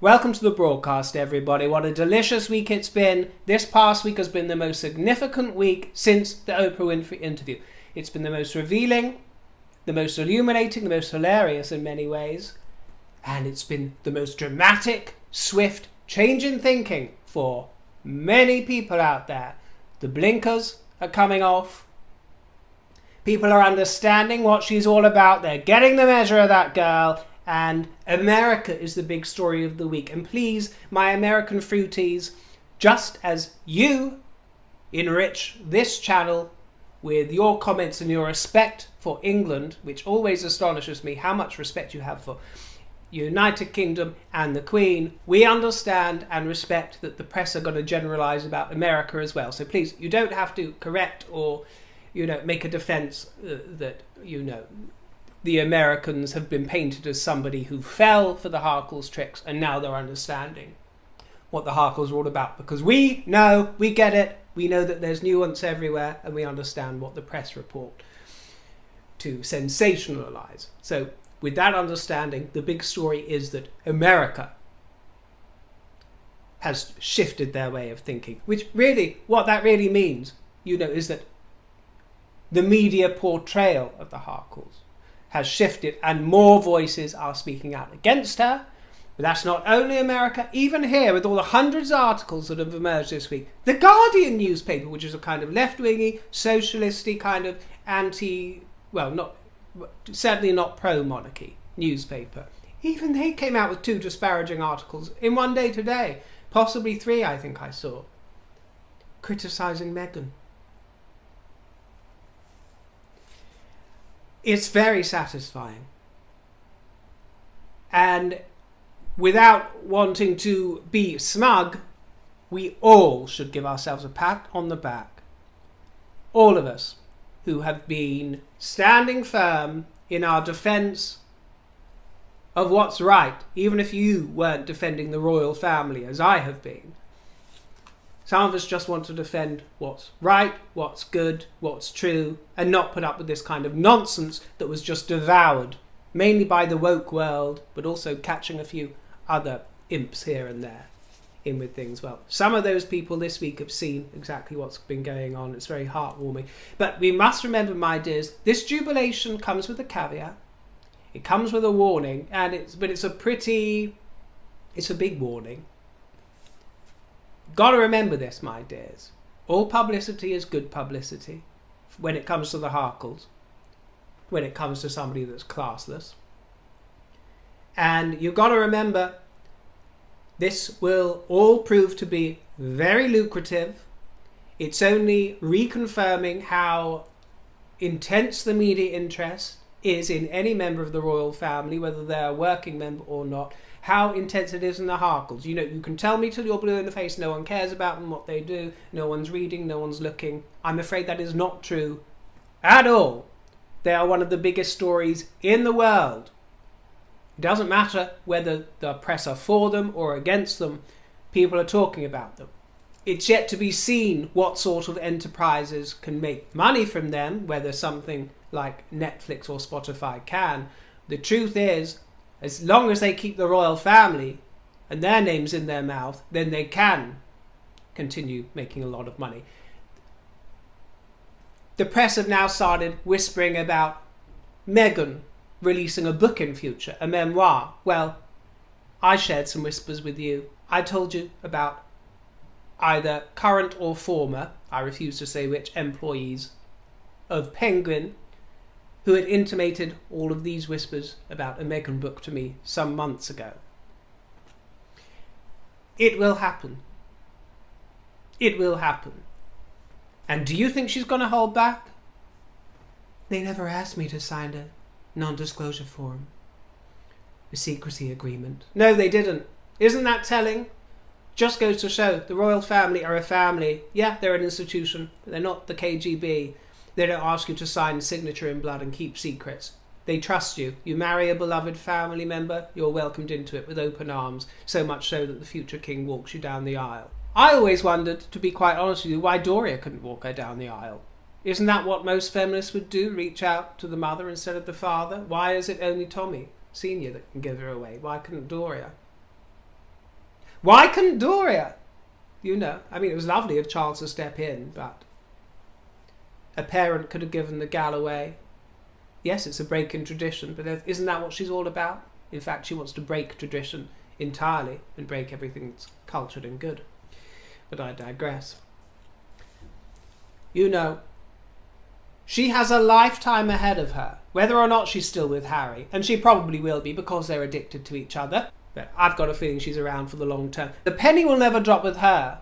Welcome to the broadcast, everybody. What a delicious week it's been. This past week has been the most significant week since the Oprah Winfrey interview. It's been the most revealing, the most illuminating, the most hilarious in many ways. And it's been the most dramatic, swift change in thinking for many people out there. The blinkers are coming off. People are understanding what she's all about. They're getting the measure of that girl. And America is the big story of the week. And please, my American fruities, just as you enrich this channel with your comments and your respect for England, which always astonishes me how much respect you have for United Kingdom and the Queen, we understand and respect that the press are going to generalise about America as well. So please, you don't have to correct or, make a defence that, the Americans have been painted as somebody who fell for the Harkles tricks and now they're understanding what the Harkles are all about. Because we know, we get it, we know that there's nuance everywhere and we understand what the press report to sensationalise. So with that understanding, the big story is that America has shifted their way of thinking. Which really, what that really means, is that the media portrayal of the Harkles has shifted and more voices are speaking out against her. But that's not only America. Even here, with all the hundreds of articles that have emerged this week, the Guardian newspaper, which is a kind of left-wingy, socialisty kind of certainly not pro-monarchy newspaper, even they came out with 2 disparaging articles in one day today, possibly 3 I think I saw, criticising Meghan. It's very satisfying. And without wanting to be smug, we all should give ourselves a pat on the back. All of us who have been standing firm in our defence of what's right, even if you weren't defending the royal family as I have been. Some of us just want to defend what's right, what's good, what's true, and not put up with this kind of nonsense that was just devoured, mainly by the woke world, but also catching a few other imps here and there in with things. Well, some of those people this week have seen exactly what's been going on. It's very heartwarming. But we must remember, my dears, this jubilation comes with a caveat. It comes with a warning, and it's a big warning. Got to remember this, my dears. All publicity is good publicity when it comes to the Harkles, when it comes to somebody that's classless. And you've got to remember, this will all prove to be very lucrative. It's only reconfirming how intense the media interest is in any member of the royal family, whether they're a working member or not, how intense it is in the Harkles. You can tell me till you're blue in the face, no one cares about them, what they do, no one's reading, no one's looking. I'm afraid that is not true at all. They are one of the biggest stories in the world. It doesn't matter whether the press are for them or against them, people are talking about them. It's yet to be seen what sort of enterprises can make money from them, whether something like Netflix or Spotify can. The truth is, as long as they keep the royal family and their names in their mouth, then they can continue making a lot of money. The press have now started whispering about Meghan releasing a book in future, a memoir. Well, I shared some whispers with you. I told you about either current or former, I refuse to say which, employees of Penguin who had intimated all of these whispers about a Meghan book to me some months ago. It will happen. It will happen. And do you think she's going to hold back? They never asked me to sign a non-disclosure form, a secrecy agreement. No, they didn't. Isn't that telling? Just goes to show the royal family are a family. Yeah, they're an institution, but they're not the KGB. They don't ask you to sign a signature in blood and keep secrets. They trust you. You marry a beloved family member, you're welcomed into it with open arms, so much so that the future king walks you down the aisle. I always wondered, to be quite honest with you, why Doria couldn't walk her down the aisle. Isn't that what most feminists would do? Reach out to the mother instead of the father? Why is it only Tommy Senior that can give her away? Why couldn't Doria? Why couldn't Doria? You know, I mean, it was lovely of Charles to step in, but a parent could have given the gal away. Yes, it's a break in tradition, but isn't that what she's all about? In fact, she wants to break tradition entirely and break everything that's cultured and good. But I digress. You know, she has a lifetime ahead of her, whether or not she's still with Harry, and she probably will be because they're addicted to each other. But I've got a feeling she's around for the long term. The penny will never drop with her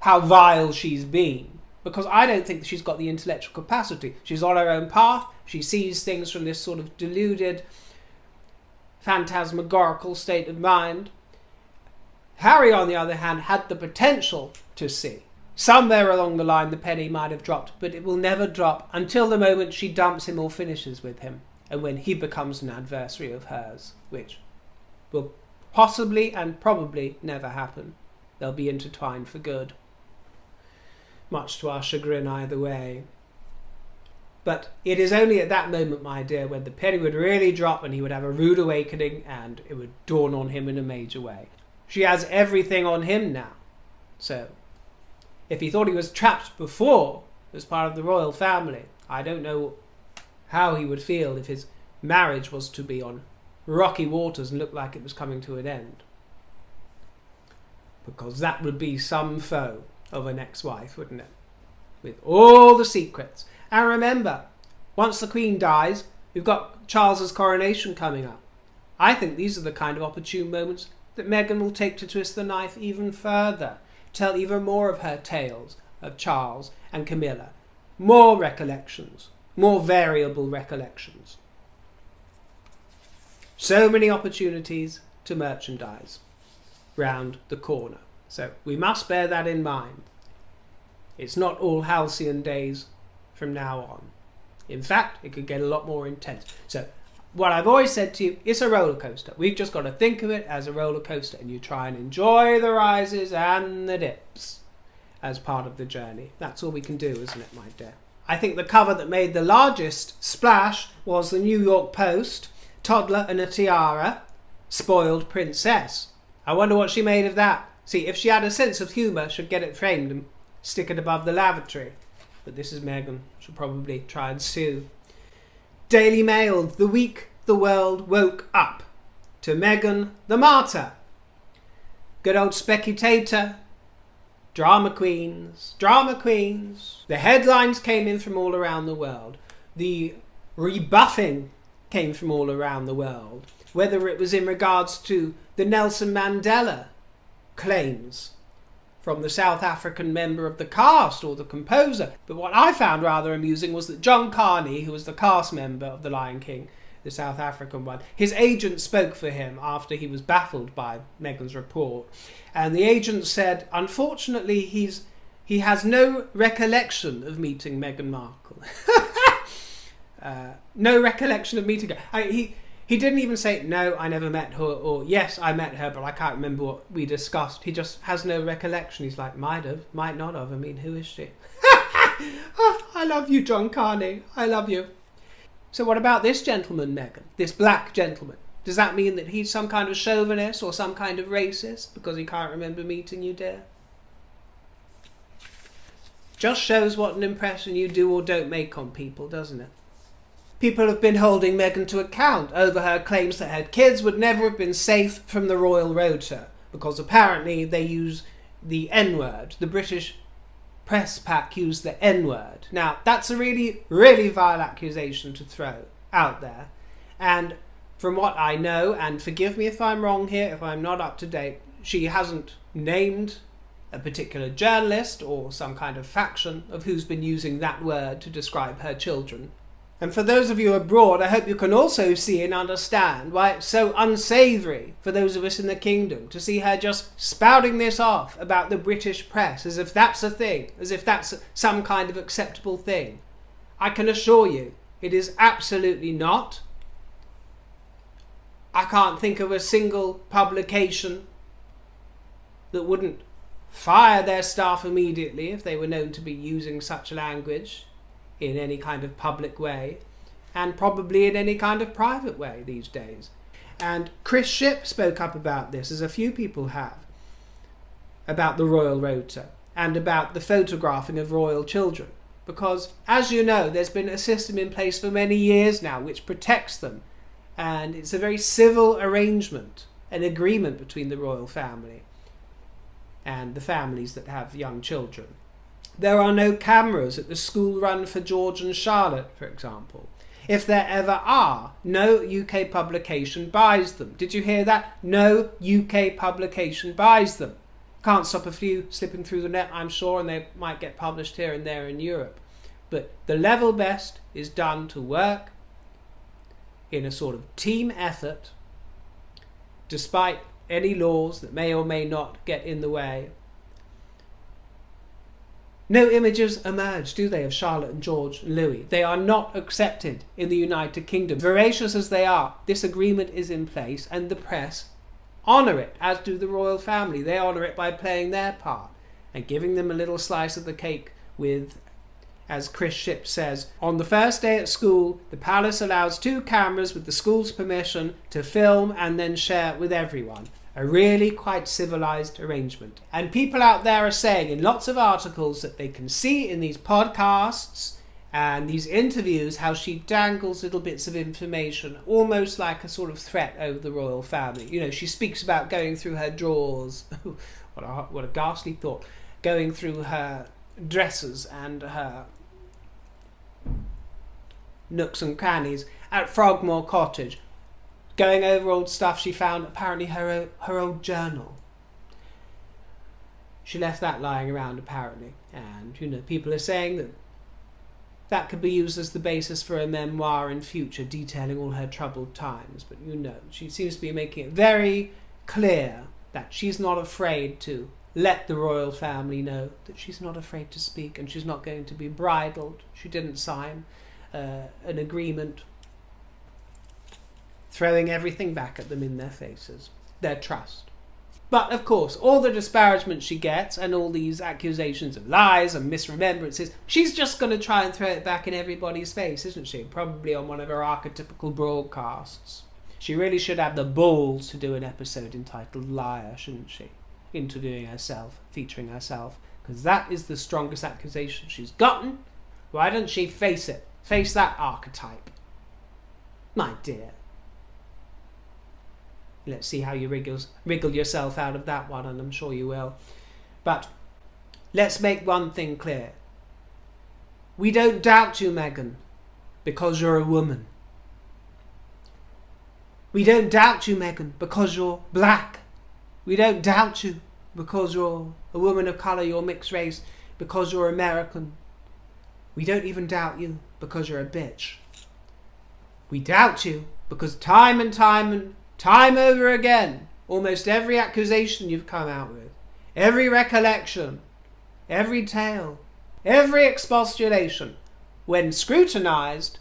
how vile she's been, because I don't think that she's got the intellectual capacity. She's on her own path. She sees things from this sort of deluded, phantasmagorical state of mind. Harry, on the other hand, had the potential to see. Somewhere along the line the penny might have dropped, but it will never drop until the moment she dumps him or finishes with him, and when he becomes an adversary of hers, which will possibly and probably never happen. They'll be intertwined for good, much to our chagrin either way. But it is only at that moment, my dear, when the penny would really drop and he would have a rude awakening and it would dawn on him in a major way. She has everything on him now. So, if he thought he was trapped before as part of the royal family, I don't know how he would feel if his marriage was to be on rocky waters and look like it was coming to an end. Because that would be some foe of an ex-wife, wouldn't it? With all the secrets. And remember, once the Queen dies, we've got Charles's coronation coming up. I think these are the kind of opportune moments that Meghan will take to twist the knife even further, tell even more of her tales of Charles and Camilla. More recollections, more variable recollections. So many opportunities to merchandise round the corner. So we must bear that in mind. It's not all halcyon days from now on. In fact, it could get a lot more intense. So what I've always said to you, it's a roller coaster. We've just got to think of it as a roller coaster, and you try and enjoy the rises and the dips as part of the journey. That's all we can do, isn't it, my dear? I think the cover that made the largest splash was the New York Post, toddler and a tiara, spoiled princess. I wonder what she made of that. See, if she had a sense of humour, she'd get it framed and stick it above the lavatory. But this is Meghan. She'll probably try and sue. Daily Mail, the week the world woke up to Meghan the martyr. Good old speculator. Drama queens. Drama queens. The headlines came in from all around the world. The rebuffing came from all around the world. Whether it was in regards to the Nelson Mandela claims from the South African member of the cast or the composer. But what I found rather amusing was that John Carney, who was the cast member of The Lion King, the South African one, his agent spoke for him after he was baffled by Meghan's report. And the agent said, unfortunately, he has no recollection of meeting Meghan Markle. No recollection of meeting her. He didn't even say, no, I never met her, or yes, I met her, but I can't remember what we discussed. He just has no recollection. He's like, might have, might not have. I mean, who is she? Oh, I love you, John Carney. I love you. So what about this gentleman, Meghan? This black gentleman? Does that mean that he's some kind of chauvinist or some kind of racist because he can't remember meeting you, dear? Just shows what an impression you do or don't make on people, doesn't it? People have been holding Meghan to account over her claims that her kids would never have been safe from the Royal Rota because apparently they use the N-word. The British press pack used the N-word. Now, that's a really, really vile accusation to throw out there. And from what I know, and forgive me if I'm wrong here, if I'm not up to date, she hasn't named a particular journalist or some kind of faction of who's been using that word to describe her children. And for those of you abroad, I hope you can also see and understand why it's so unsavoury for those of us in the kingdom to see her just spouting this off about the British press as if that's a thing, as if that's some kind of acceptable thing. I can assure you, it is absolutely not. I can't think of a single publication that wouldn't fire their staff immediately if they were known to be using such language in any kind of public way, and probably in any kind of private way these days. And Chris Shipp spoke up about this, as a few people have, about the royal rota and about the photographing of royal children. Because, as you know, there's been a system in place for many years now which protects them. And it's a very civil arrangement, an agreement between the royal family and the families that have young children. There are no cameras at the school run for George and Charlotte, for example. If there ever are, no UK publication buys them. Did you hear that? No UK publication buys them. Can't stop a few slipping through the net, I'm sure, and they might get published here and there in Europe. But the level best is done to work in a sort of team effort, despite any laws that may or may not get in the way. No images emerge, do they, of Charlotte and George and Louis? They are not accepted in the United Kingdom. Voracious as they are, this agreement is in place, and the press honour it, as do the royal family. They honour it by playing their part and giving them a little slice of the cake with, as Chris Shipp says, on the first day at school, the palace allows 2 cameras with the school's permission to film and then share it with everyone. A really quite civilised arrangement. And people out there are saying in lots of articles that they can see in these podcasts and these interviews how she dangles little bits of information, almost like a sort of threat over the royal family. You know, she speaks about going through her drawers. What a ghastly thought. Going through her dresses and her nooks and crannies at Frogmore Cottage, going over old stuff she found, apparently her old journal. She left that lying around, apparently. And, you know, people are saying that that could be used as the basis for a memoir in future, detailing all her troubled times. But, you know, she seems to be making it very clear that she's not afraid to let the royal family know that she's not afraid to speak and she's not going to be bridled. She didn't sign an agreement throwing everything back at them in their faces, their trust. But, of course, all the disparagement she gets and all these accusations of lies and misremembrances, she's just going to try and throw it back in everybody's face, isn't she? Probably on one of her archetypical broadcasts. She really should have the balls to do an episode entitled Liar, shouldn't she? Interviewing herself, featuring herself, because that is the strongest accusation she's gotten. Why doesn't she face it? Face that archetype. My dear. Let's see how you wriggle yourself out of that one, and I'm sure you will. But let's make one thing clear. We don't doubt you, Meghan, because you're a woman. We don't doubt you, Meghan, because you're black. We don't doubt you because you're a woman of colour, you're mixed race, because you're American. We don't even doubt you because you're a bitch. We doubt you because time and time over again, almost every accusation you've come out with, every recollection, every tale, every expostulation, when scrutinised,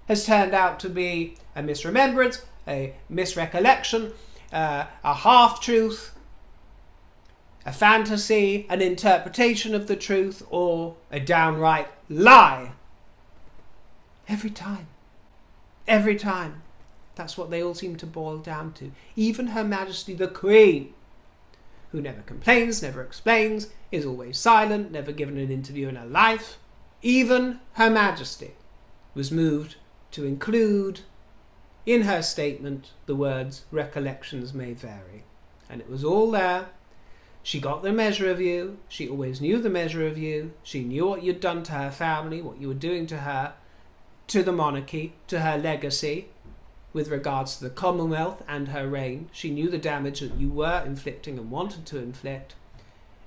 has turned out to be a misremembrance, a misrecollection, a half-truth, a fantasy, an interpretation of the truth, or a downright lie. Every time. Every time. That's what they all seem to boil down to. Even Her Majesty the Queen, who never complains, never explains, is always silent, never given an interview in her life. Even Her Majesty was moved to include in her statement the words, recollections may vary. And it was all there. She got the measure of you. She always knew the measure of you. She knew what you'd done to her family, what you were doing to her, to the monarchy, to her legacy, with regards to the Commonwealth and her reign. She knew the damage that you were inflicting and wanted to inflict.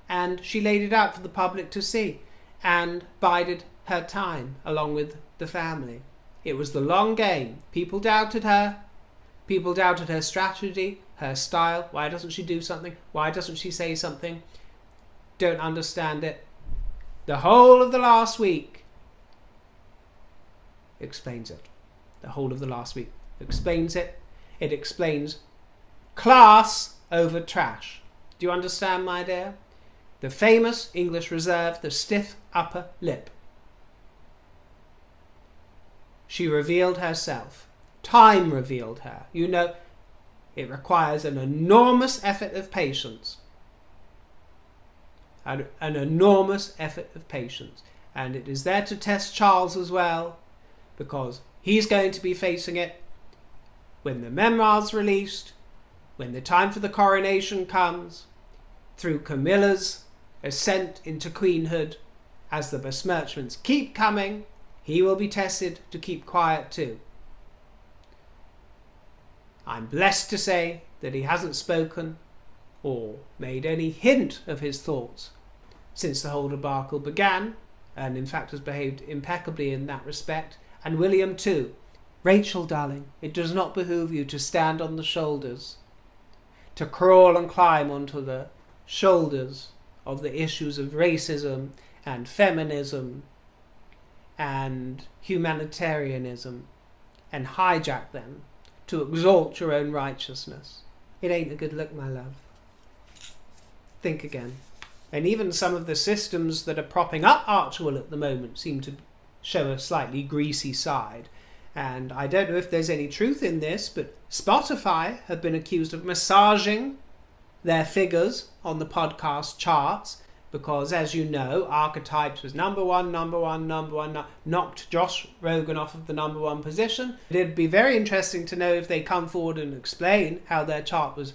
And she laid it out for the public to see and bided her time along with the family. It was the long game. People doubted her. People doubted her strategy, her style. Why doesn't she do something? Why doesn't she say something? Don't understand it. The whole of the last week explains it. The whole of the last week explains it. It explains class over trash. Do you understand, my dear? The famous English reserve, the stiff upper lip. She revealed herself. Time revealed her. You know, It requires an enormous effort of patience. An enormous effort of patience. And it is there to test Charles as well, because he's going to be facing it when the memoir's released, when the time for the coronation comes, through Camilla's ascent into queenhood. As the besmirchments keep coming, he will be tested to keep quiet too. I'm blessed to say that he hasn't spoken or made any hint of his thoughts since the whole debacle began, and in fact has behaved impeccably in that respect, and William too. Rachel, darling, it does not behoove you to stand on the shoulders, to crawl and climb onto the shoulders of the issues of racism and feminism and humanitarianism and hijack them to exalt your own righteousness. It ain't a good look, my love. Think again. And even some of the systems that are propping up Archewell at the moment seem to show a slightly greasy side. And I don't know if there's any truth in this, but Spotify have been accused of massaging their figures on the podcast charts because, as you know, Archetypes was number one, knocked Josh Rogan off of the number one position. It'd be very interesting to know if they come forward and explain how their chart was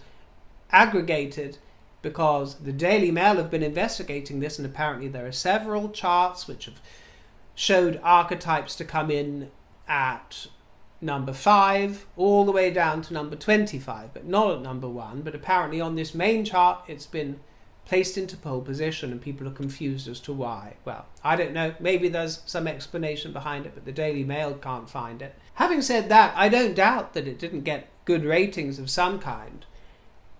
aggregated, because the Daily Mail have been investigating this, and apparently there are several charts which have showed Archetypes to come in at number 5 all the way down to number 25, but not at number 1. But apparently on this main chart it's been placed into pole position and people are confused as to why. Well, I don't know, maybe there's some explanation behind it, but the Daily Mail can't find it. Having said that, I don't doubt that it didn't get good ratings of some kind,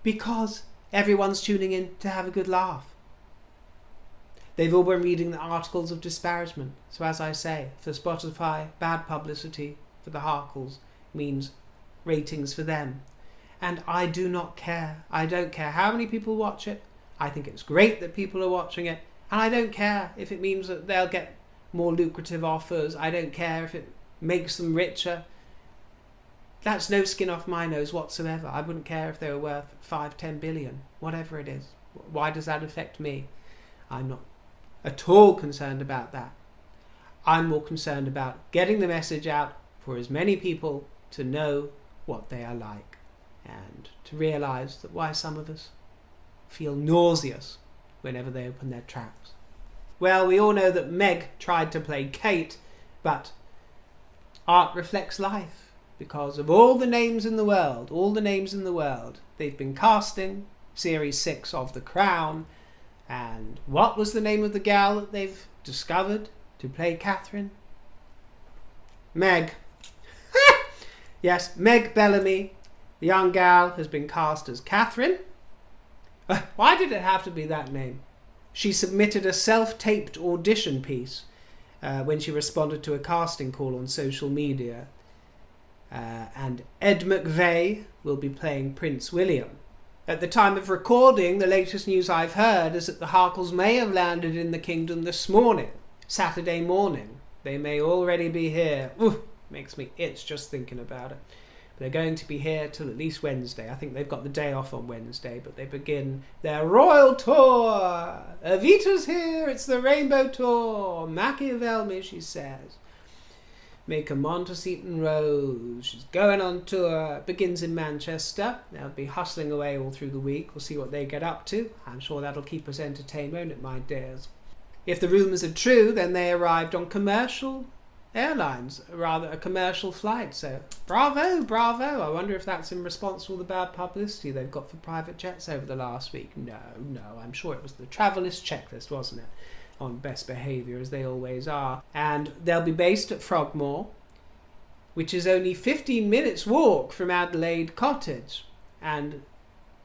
because everyone's tuning in to have a good laugh. They've all been reading the articles of disparagement. So as I say, for Spotify, bad publicity for the Harkles means ratings for them. And I do not care. I don't care how many people watch it. I think it's great that people are watching it. And I don't care if it means that they'll get more lucrative offers. I don't care if it makes them richer. That's no skin off my nose whatsoever. I wouldn't care if they were worth 5-10 billion, whatever it is. Why does that affect me? I'm not at all concerned about that. I'm more concerned about getting the message out for as many people to know what they are like, and to realise that why some of us feel nauseous whenever they open their traps. Well, we all know that Meg tried to play Kate, but art reflects life, because of all the names in the world, they've been casting Series 6 of The Crown. And what was the name of the gal that they've discovered to play Catherine? Meg. Yes, Meg Bellamy, the young gal, has been cast as Catherine. Why did it have to be that name? She submitted a self-taped audition piece when she responded to a casting call on social media. And Ed McVeigh will be playing Prince William. At the time of recording, the latest news I've heard is that the Harkles may have landed in the kingdom this morning, Saturday morning. They may already be here. Ooh, makes me itch just thinking about it. They're going to be here till at least Wednesday. I think they've got the day off on Wednesday, but they begin their royal tour. Evita's here, it's the Rainbow Tour. Machiavelli, she says. Make a Montecito Rose. She's going on tour. Begins in Manchester. They'll be hustling away all through the week. We'll see what they get up to. I'm sure that'll keep us entertained, won't it, my dears? If the rumours are true, then they arrived on commercial airlines, rather a commercial flight. So bravo, bravo. I wonder if that's in response to all the bad publicity they've got for private jets over the last week. No, I'm sure it was the Traveller's Checklist, wasn't it? On best behaviour, as they always are. And they'll be based at Frogmore, which is only 15 minutes walk from Adelaide Cottage. And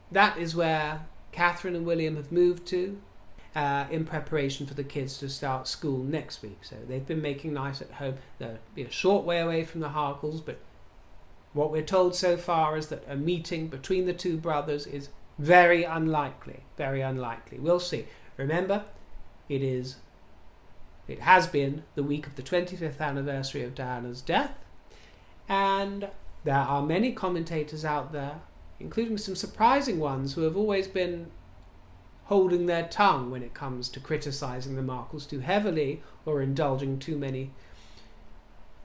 that is where Catherine and William have moved to in preparation for the kids to start school next week. So they've been making nice at home. They'll be a short way away from the Harkles, but what we're told so far is that a meeting between the two brothers is very unlikely. Very unlikely. We'll see. Remember, it has been the week of the 25th anniversary of Diana's death, and there are many commentators out there including some surprising ones who have always been holding their tongue when it comes to criticising the Markles too heavily or indulging too many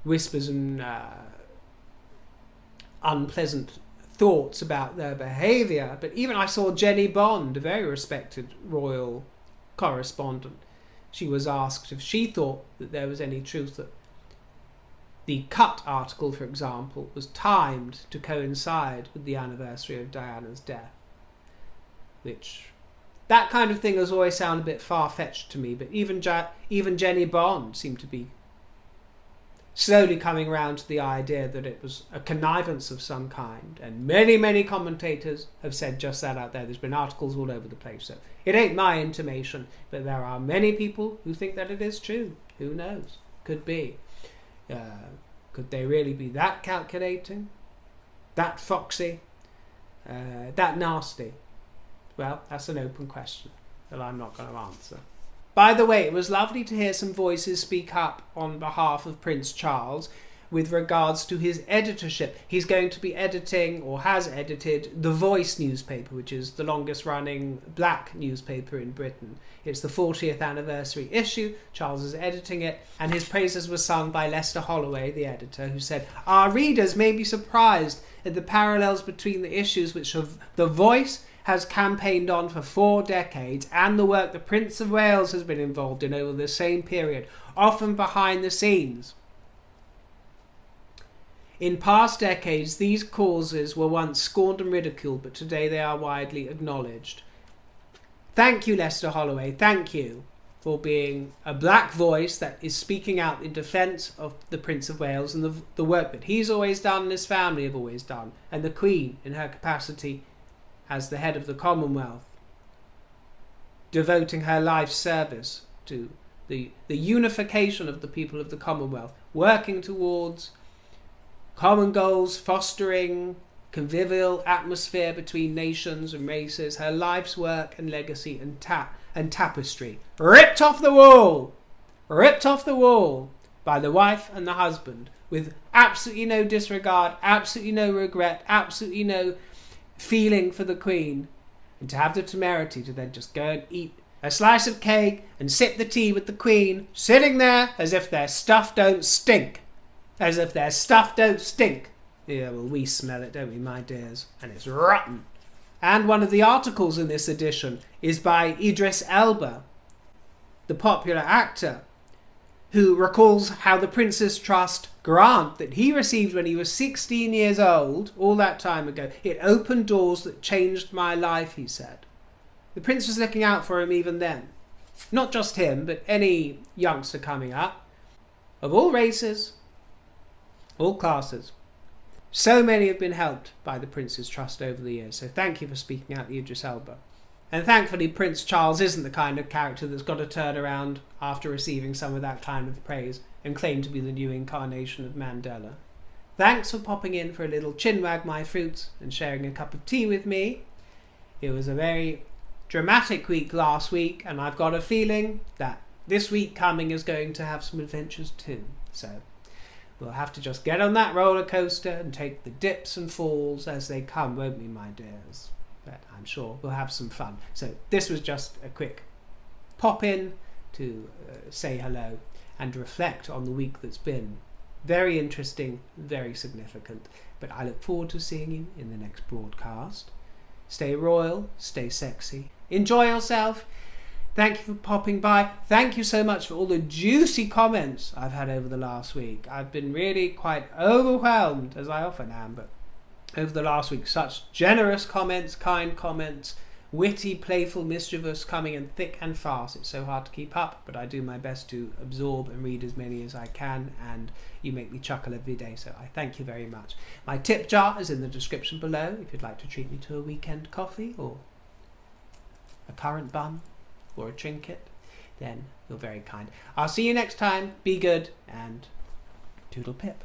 whispers and unpleasant thoughts about their behaviour. But even I saw Jenny Bond, a very respected royal correspondent. She was asked if she thought that there was any truth that the Cut article, for example, was timed to coincide with the anniversary of Diana's death. Which, that kind of thing has always sounded a bit far-fetched to me, but even Jenny Bond seemed to be slowly coming around to the idea that it was a connivance of some kind. And many, many commentators have said just that out there. There's been articles all over the place. So it ain't my intimation, but there are many people who think that it is true. Who knows? Could be. Could they really be that calculating? That foxy? That nasty? Well, that's an open question that I'm not going to answer. By the way, it was lovely to hear some voices speak up on behalf of Prince Charles with regards to his editorship. He's going to be editing, or has edited, The Voice newspaper, which is the longest running black newspaper in Britain. It's the 40th anniversary issue. Charles is editing it, and his praises were sung by Lester Holloway, the editor, who said, "Our readers may be surprised at the parallels between the issues which have The Voice has campaigned on for 4 decades and the work the Prince of Wales has been involved in over the same period, often behind the scenes. In past decades, these causes were once scorned and ridiculed, but today they are widely acknowledged." Thank you, Lester Holloway. Thank you for being a black voice that is speaking out in defence of the Prince of Wales and the work that he's always done and his family have always done, and the Queen in her capacity as the head of the Commonwealth, devoting her life's service to the unification of the people of the Commonwealth, working towards common goals, fostering convivial atmosphere between nations and races, her life's work and legacy and tapestry. Ripped off the wall by the wife and the husband, with absolutely no disregard, absolutely no regret, absolutely no feeling for the Queen, and to have the temerity to then just go and eat a slice of cake and sip the tea with the Queen, sitting there as if their stuff don't stink. As if their stuff don't stink. Yeah, well, we smell it, don't we, my dears? And it's rotten. And one of the articles in this edition is by Idris Elba, the popular actor, who recalls how the Prince's Trust grant that he received when he was 16 years old, all that time ago, it opened doors that changed my life, he said. The Prince was looking out for him even then. Not just him, but any youngster coming up, of all races, all classes. So many have been helped by the Prince's Trust over the years, so thank you for speaking out, Idris Elba. And thankfully, Prince Charles isn't the kind of character that's got to turn around after receiving some of that kind of praise and claim to be the new incarnation of Mandela. Thanks for popping in for a little chinwag my fruits and sharing a cup of tea with me. It was a very dramatic week last week, and I've got a feeling that this week coming is going to have some adventures too. So we'll have to just get on that roller coaster and take the dips and falls as they come, won't we, my dears? But I'm sure we'll have some fun. So this was just a quick pop in to say hello and reflect on the week that's been. Very interesting, very significant. But I look forward to seeing you in the next broadcast. Stay royal, stay sexy. Enjoy yourself. Thank you for popping by. Thank you so much for all the juicy comments I've had over the last week. I've been really quite overwhelmed, as I often am, but over the last week, such generous comments, kind comments, witty, playful, mischievous, coming in thick and fast. It's so hard to keep up, but I do my best to absorb and read as many as I can, and you make me chuckle every day, so I thank you very much. My tip jar is in the description below if you'd like to treat me to a weekend coffee or a currant bun or a trinket, then you're very kind. I'll see you next time. Be good and toodle pip.